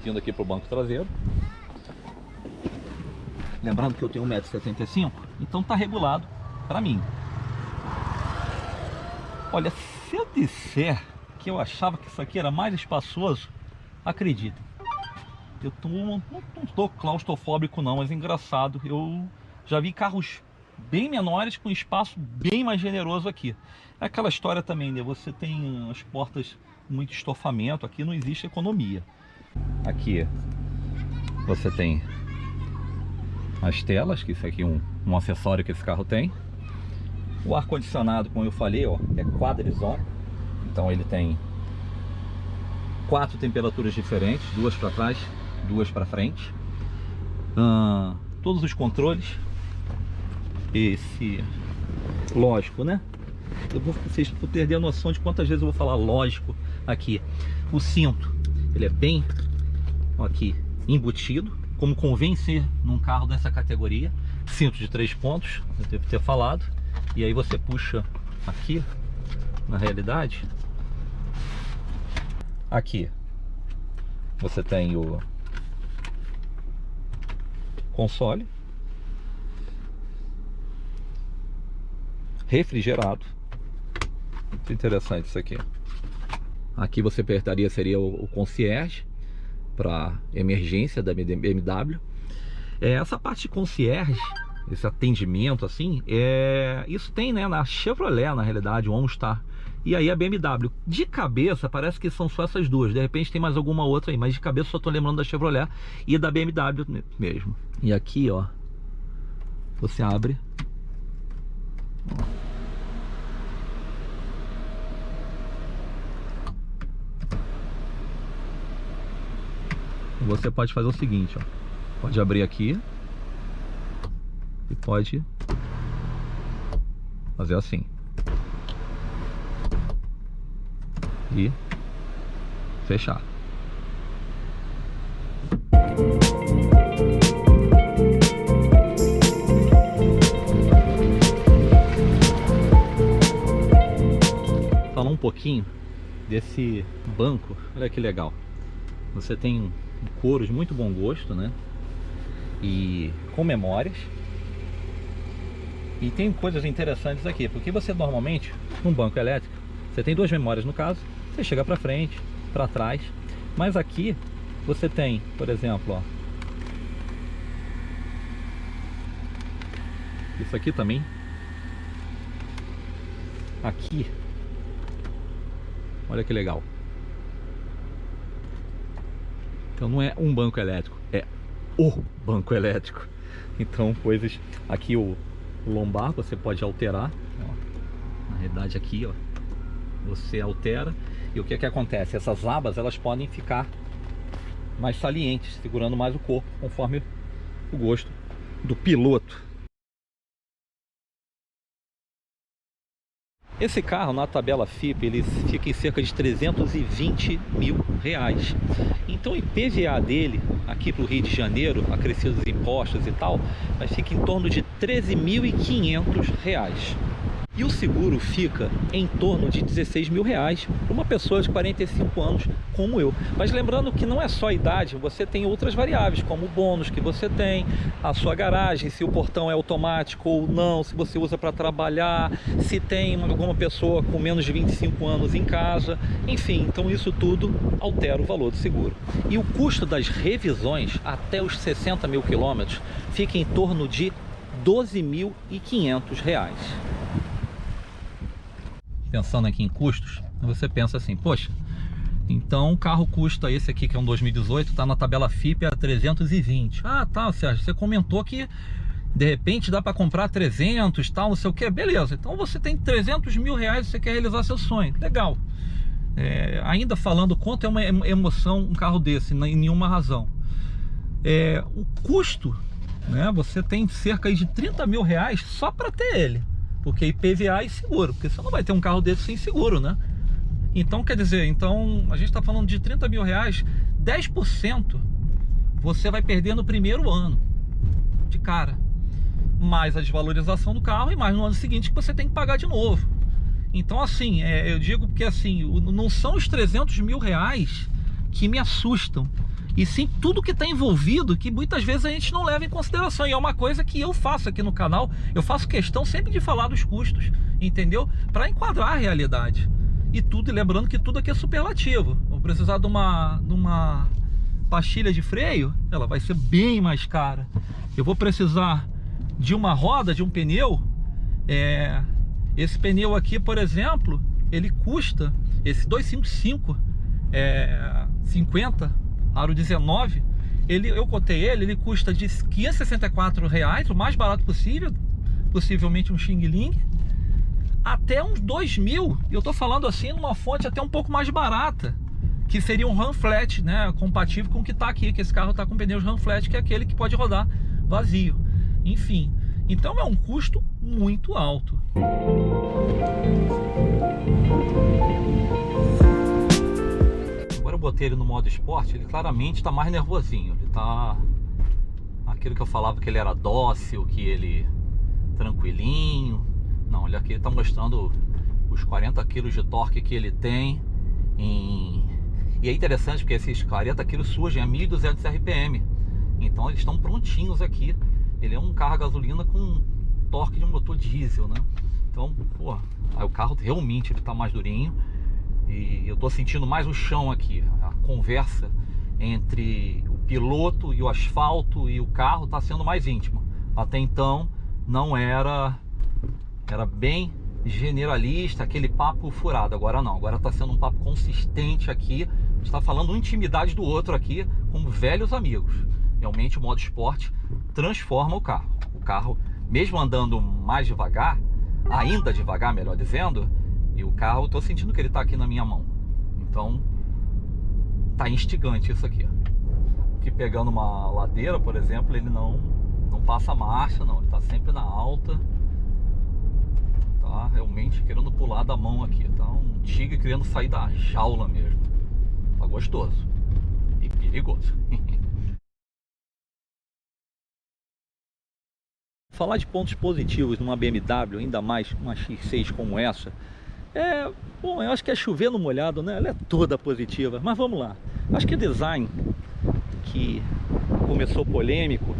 vindo aqui para o banco traseiro. Lembrando que eu tenho 1,75 m, então tá regulado para mim. Olha, se eu disser que eu achava que isso aqui era mais espaçoso, acredita. Não estou claustrofóbico não, mas engraçado, eu já vi carros bem menores com espaço bem mais generoso aqui. É aquela história também, né? Você tem as portas com muito estofamento, aqui não existe economia. Aqui você tem as telas, que isso aqui é um acessório que esse carro tem. O ar-condicionado, como eu falei, ó, é quadrison, então ele tem 4 temperaturas diferentes, 2 para trás, 2 para frente. Todos os controles, lógico, né? Vocês vão perder a noção de quantas vezes eu vou falar lógico aqui. O cinto, ele é bem aqui embutido, como convém ser num carro dessa categoria. Cinto de 3 pontos, eu devo ter falado. E aí você puxa aqui, na realidade, aqui você tem o console refrigerado. Muito interessante isso aqui. Aqui você apertaria, seria o concierge para emergência da BMW. Essa parte de concierge, esse atendimento assim, isso tem, né, na Chevrolet, na realidade, o OnStar. E aí a BMW, de cabeça, parece que são só essas duas. De repente tem mais alguma outra aí, mas de cabeça só tô lembrando da Chevrolet e da BMW mesmo. E aqui, ó, você abre. Você pode fazer o seguinte, ó, pode abrir aqui e pode fazer assim e fechar. Falar um pouquinho desse banco. Olha que legal, você tem um couro de muito bom gosto, né? E com memórias. E tem coisas interessantes aqui, porque você normalmente, num banco elétrico, você tem 2 memórias no caso, você chega para frente, para trás, mas aqui você tem, por exemplo, ó, isso aqui também, aqui, olha que legal. Então não é um banco elétrico, é o banco elétrico. Então coisas, aqui o lombar você pode alterar, ó. Na realidade aqui, ó, você altera. E o que acontece? Essas abas, elas podem ficar mais salientes, segurando mais o corpo, conforme o gosto do piloto. Esse carro, na tabela FIP, ele fica em cerca de 320 mil reais. Então o IPVA dele, aqui para o Rio de Janeiro, acrescidos dos impostos e tal, mas fica em torno de 13.500 reais. E o seguro fica em torno de 16 mil reais para uma pessoa de 45 anos como eu. Mas lembrando que não é só a idade, você tem outras variáveis, como o bônus que você tem, a sua garagem, se o portão é automático ou não, se você usa para trabalhar, se tem alguma pessoa com menos de 25 anos em casa, enfim, então isso tudo altera o valor do seguro. E o custo das revisões até os 60 mil quilômetros fica em torno de 12.500 reais. Pensando aqui em custos, você pensa assim, poxa, então o carro custa, esse aqui que é um 2018, tá na tabela FIP a 320. Ah, tá, Sérgio, você comentou que de repente dá para comprar 300, tal, não sei o que, beleza. Então você tem 300 mil reais e você quer realizar seu sonho, legal. Ainda falando quanto é uma emoção um carro desse, em nenhuma razão. O custo, né, você tem cerca de 30 mil reais só para ter ele. Porque IPVA e seguro, porque você não vai ter um carro desse sem seguro, né? Então, quer dizer, a gente está falando de 30 mil reais, 10% você vai perder no primeiro ano, de cara. Mais a desvalorização do carro e mais no ano seguinte que você tem que pagar de novo. Então, assim, eu digo que assim, não são os 300 mil reais que me assustam. e sim tudo que está envolvido, que muitas vezes a gente não leva em consideração. E é uma coisa que eu faço aqui no canal, eu faço questão sempre de falar dos custos, entendeu? Para enquadrar a realidade. E tudo, lembrando que tudo aqui é superlativo. Vou precisar de uma pastilha de freio, ela vai ser bem mais cara. Eu vou precisar de uma roda, de um pneu. Esse pneu aqui, por exemplo, ele custa, esse 255 50, aro 19, eu cotei ele custa de R$564, o mais barato possível, possivelmente um Xing Ling, até uns 2.000, eu tô falando assim numa fonte até um pouco mais barata, que seria um Ram Flat, né, compatível com o que tá aqui, que esse carro tá com pneus Ram Flat, que é aquele que pode rodar vazio, enfim. Então é um custo muito alto. Agora eu botei ele no modo esporte, ele claramente está mais nervosinho. Ele tá aquilo que eu falava que ele era dócil, que ele tranquilinho. Não, olha aqui, ele está mostrando os 40 kg de torque que ele tem. E é interessante porque esses 40 kg surgem a 1.200 RPM. Então eles estão prontinhos aqui. Ele é um carro a gasolina com torque de motor diesel, né? Então, pô, aí o carro realmente ele tá mais durinho. E eu tô sentindo mais o chão aqui. A conversa entre o piloto e o asfalto e o carro tá sendo mais íntima. Até então não era bem generalista, aquele papo furado. Agora não, agora tá sendo um papo consistente aqui. A gente tá falando intimidade do outro aqui, como velhos amigos. Realmente o modo esporte transforma o carro. O carro, mesmo andando mais devagar, ainda devagar, melhor dizendo, e o carro, eu tô sentindo que ele tá aqui na minha mão. Então, tá instigante isso aqui. Que pegando uma ladeira, por exemplo, ele não passa marcha, não. Ele tá sempre na alta. Tá realmente querendo pular da mão aqui. Tá um tigre querendo sair da jaula mesmo. Tá gostoso. E perigoso. Falar de pontos positivos numa BMW, ainda mais uma X6 como essa, bom, eu acho que é chover no molhado, né? Ela é toda positiva, mas vamos lá. Acho que o design, que começou polêmico,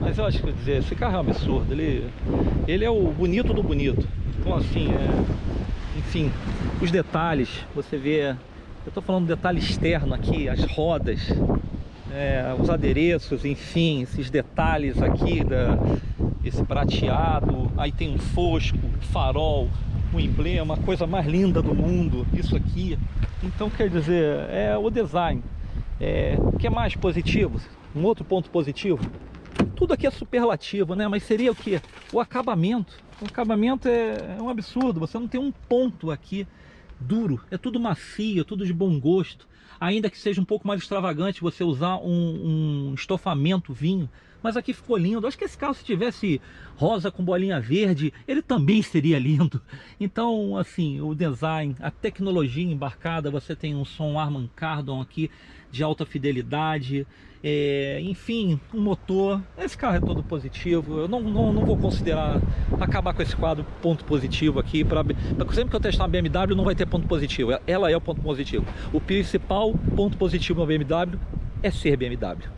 mas eu acho que, dizer, esse carro é um absurdo, ele é o bonito do bonito. Então assim, enfim, os detalhes, você vê, eu tô falando do detalhe externo aqui, as rodas, os adereços, enfim, esses detalhes aqui, esse prateado, aí tem um fosco, farol, um emblema, a coisa mais linda do mundo, isso aqui. Então quer dizer, o design. O que é mais positivo? Um outro ponto positivo, tudo aqui é superlativo, né? Mas seria o que? O acabamento. O acabamento é um absurdo, você não tem um ponto aqui duro, é tudo macio, tudo de bom gosto. Ainda que seja um pouco mais extravagante você usar um estofamento vinho, mas aqui ficou lindo. Acho que esse carro, se tivesse rosa com bolinha verde, ele também seria lindo. Então, assim, o design, a tecnologia embarcada, você tem um som Harman Kardon aqui de alta fidelidade, enfim, um motor. Esse carro é todo positivo. Eu não vou considerar acabar com esse quadro ponto positivo aqui. Sempre que eu testar uma BMW não vai ter ponto positivo, ela é o ponto positivo. O principal ponto positivo na BMW é ser BMW.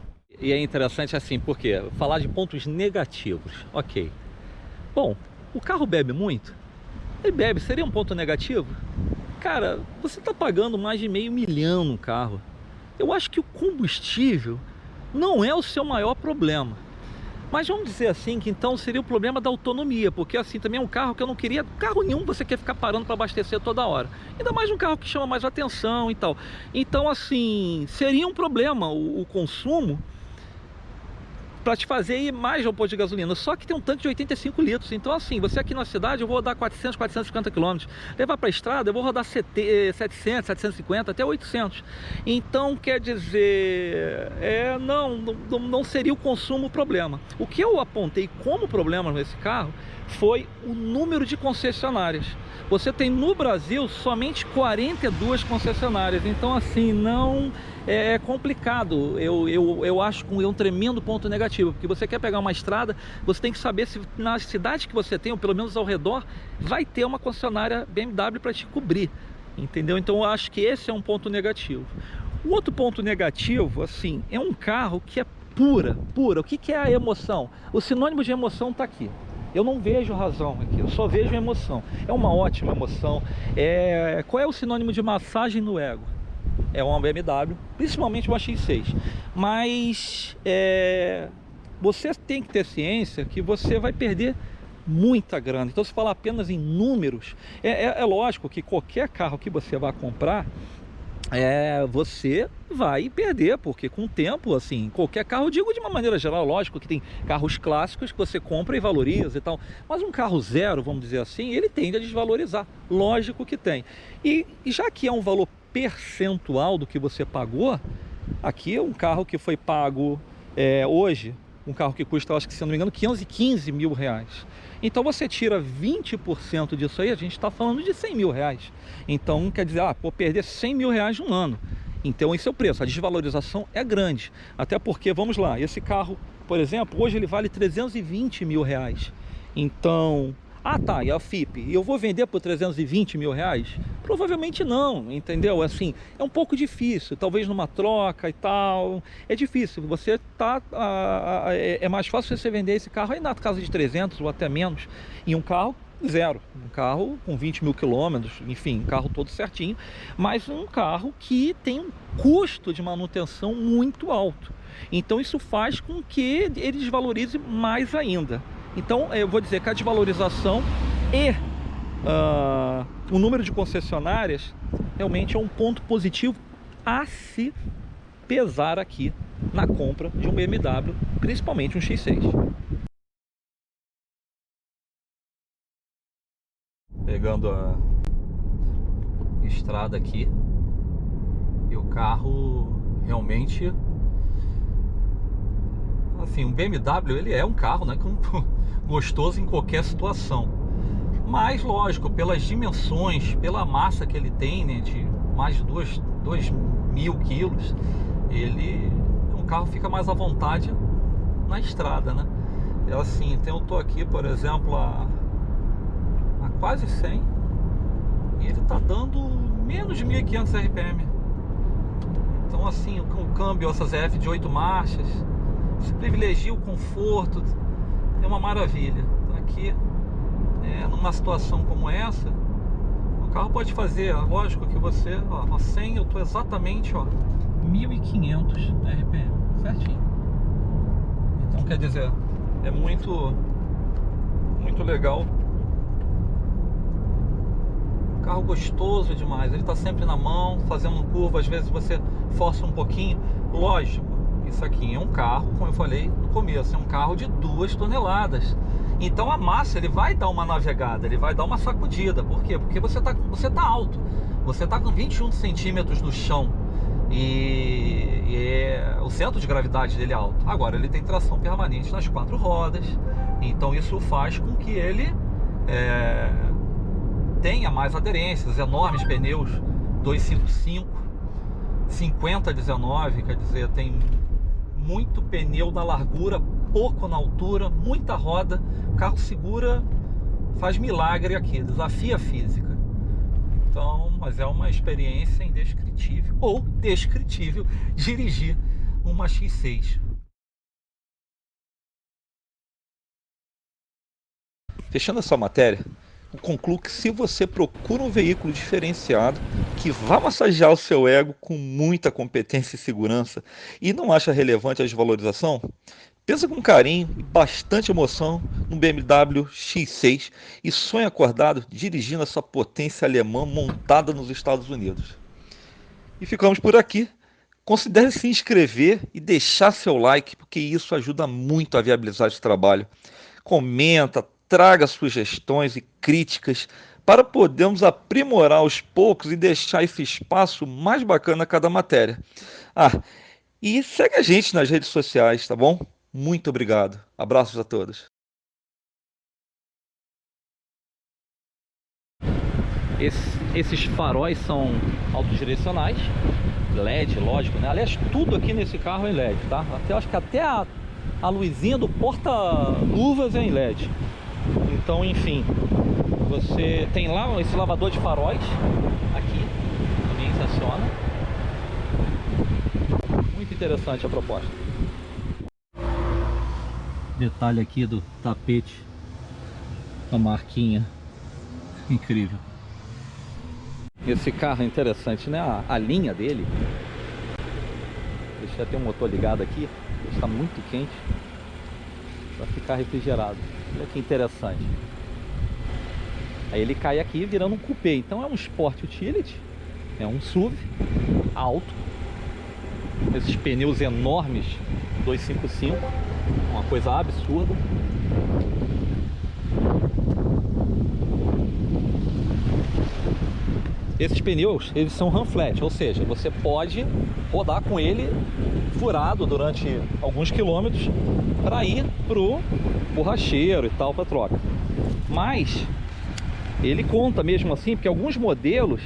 E é interessante assim, porque falar de pontos negativos, ok. Bom, o carro bebe muito? Ele bebe, seria um ponto negativo? Cara, você está pagando mais de R$500 mil no carro. Eu acho que o combustível não é o seu maior problema. Mas vamos dizer assim, que então seria o problema da autonomia, porque assim também é um carro que eu não queria, carro nenhum você quer ficar parando para abastecer toda hora. Ainda mais um carro que chama mais atenção e tal. Então assim, seria um problema o consumo para te fazer ir mais ao posto de gasolina. Só que tem um tanque de 85 litros. Então assim, você aqui na cidade eu vou rodar 400, 450 km. Levar para a estrada eu vou rodar 700, 750, até 800. Então quer dizer, não seria o consumo o problema. O que eu apontei como problema nesse carro foi o número de concessionárias. Você tem no Brasil somente 42 concessionárias. Então assim, não é complicado. Eu acho que é um tremendo ponto negativo, porque você quer pegar uma estrada, você tem que saber se na cidade que você tem, ou pelo menos ao redor, vai ter uma concessionária BMW para te cobrir, entendeu? Então eu acho que esse é um ponto negativo. O outro ponto negativo, assim, é um carro que é pura. O que é a emoção? O sinônimo de emoção está aqui. Eu não vejo razão aqui, eu só vejo emoção. É uma ótima emoção. Qual é o sinônimo de massagem no ego? É uma BMW, principalmente uma X6. Mas você tem que ter ciência que você vai perder muita grana. Então, se falar apenas em números, é lógico que qualquer carro que você vai comprar, você vai perder, porque com o tempo, assim, qualquer carro, eu digo de uma maneira geral, lógico que tem carros clássicos que você compra e valoriza e tal, mas um carro zero, vamos dizer assim, ele tende a desvalorizar, lógico que tem. E já que é um valor percentual do que você pagou, aqui é um carro que foi pago hoje, um carro que custa, acho que se não me engano, 515 mil reais. Então você tira 20% disso aí, a gente está falando de 100 mil reais. Então quer dizer, vou perder 100 mil reais num ano. Então esse é o preço, a desvalorização é grande. Até porque, vamos lá, esse carro, por exemplo, hoje ele vale 320 mil reais. Então, tá, e a FIP? Eu vou vender por 320 mil reais? Provavelmente não, entendeu? Assim, é um pouco difícil, talvez numa troca e tal, é difícil. Você é mais fácil você vender esse carro aí na casa de 300 ou até menos, em um carro zero, um carro com 20 mil quilômetros, enfim, um carro todo certinho, mas um carro que tem um custo de manutenção muito alto. Então isso faz com que ele desvalorize mais ainda. Então eu vou dizer que a desvalorização e o número de concessionárias realmente é um ponto positivo a se pesar aqui na compra de um BMW, principalmente um X6. Pegando a estrada aqui, e o carro realmente, assim, um BMW ele é um carro, né, gostoso em qualquer situação, mas lógico, pelas dimensões, pela massa que ele tem, né, de mais de 2.000 quilos, um carro fica mais à vontade na estrada, né? Assim, então eu tô aqui, por exemplo, a quase 100 e ele tá dando menos de 1.500 RPM. Então, assim, o câmbio, essa ZF de 8 marchas, se privilegia o conforto, é uma maravilha. Então, aqui, numa situação como essa, o carro pode fazer, lógico que você, a 100 eu tô exatamente, 1.500 RPM, certinho. Então, quer dizer, é muito legal. Carro gostoso demais, ele está sempre na mão, fazendo curva, às vezes você força um pouquinho. Lógico, isso aqui é um carro, como eu falei no começo, é um carro de 2 toneladas. Então a massa, ele vai dar uma navegada, ele vai dar uma sacudida. Por quê? Porque você tá alto, você tá com 21 centímetros do chão e o centro de gravidade dele é alto. Agora, ele tem tração permanente nas 4 rodas, então isso faz com que ele tenha mais aderências, enormes pneus 255, 50-19, quer dizer, tem muito pneu na largura, pouco na altura, muita roda, o carro segura, faz milagre aqui, desafia a física. Então, mas é uma experiência indescritível, ou descritível, dirigir uma X6. Fechando essa matéria, eu concluo que se você procura um veículo diferenciado, que vá massagear o seu ego com muita competência e segurança, e não acha relevante a desvalorização, pensa com carinho e bastante emoção no BMW X6 e sonhe acordado dirigindo essa potência alemã montada nos Estados Unidos. E ficamos por aqui. Considere se inscrever e deixar seu like, porque isso ajuda muito a viabilizar esse trabalho. Comenta, traga sugestões e críticas para podermos aprimorar aos poucos e deixar esse espaço mais bacana a cada matéria. E segue a gente nas redes sociais, tá bom? Muito obrigado. Abraços a todos. Esses faróis são autodirecionais, LED, lógico, né? Aliás, tudo aqui nesse carro é LED, tá? Acho que até a luzinha do porta-luvas é em LED. Então, enfim, você tem lá esse lavador de faróis aqui, também se aciona. Muito interessante a proposta. Detalhe aqui do tapete, a marquinha, incrível. Esse carro é interessante, né? A linha dele, deixa eu ter um motor ligado aqui, está muito quente para ficar refrigerado. Olha que interessante. Aí ele cai aqui virando um coupé. Então é um Sport Utility, é um SUV alto, esses pneus enormes 255, uma coisa absurda. Esses pneus, eles são run flat, ou seja, você pode rodar com ele furado durante alguns quilômetros para ir pro borracheiro e tal, para troca. Mas ele conta mesmo assim, porque alguns modelos,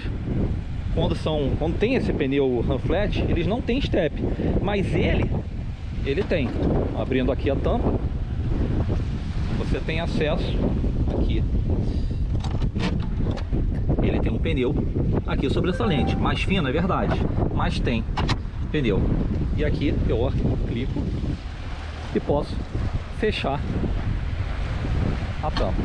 quando tem esse pneu run flat, eles não tem step, mas ele tem. Abrindo aqui a tampa, você tem acesso aqui. Ele tem um pneu aqui sobressalente, mais fino, é verdade, mas tem pneu. E aqui eu clico e posso fechar a tampa.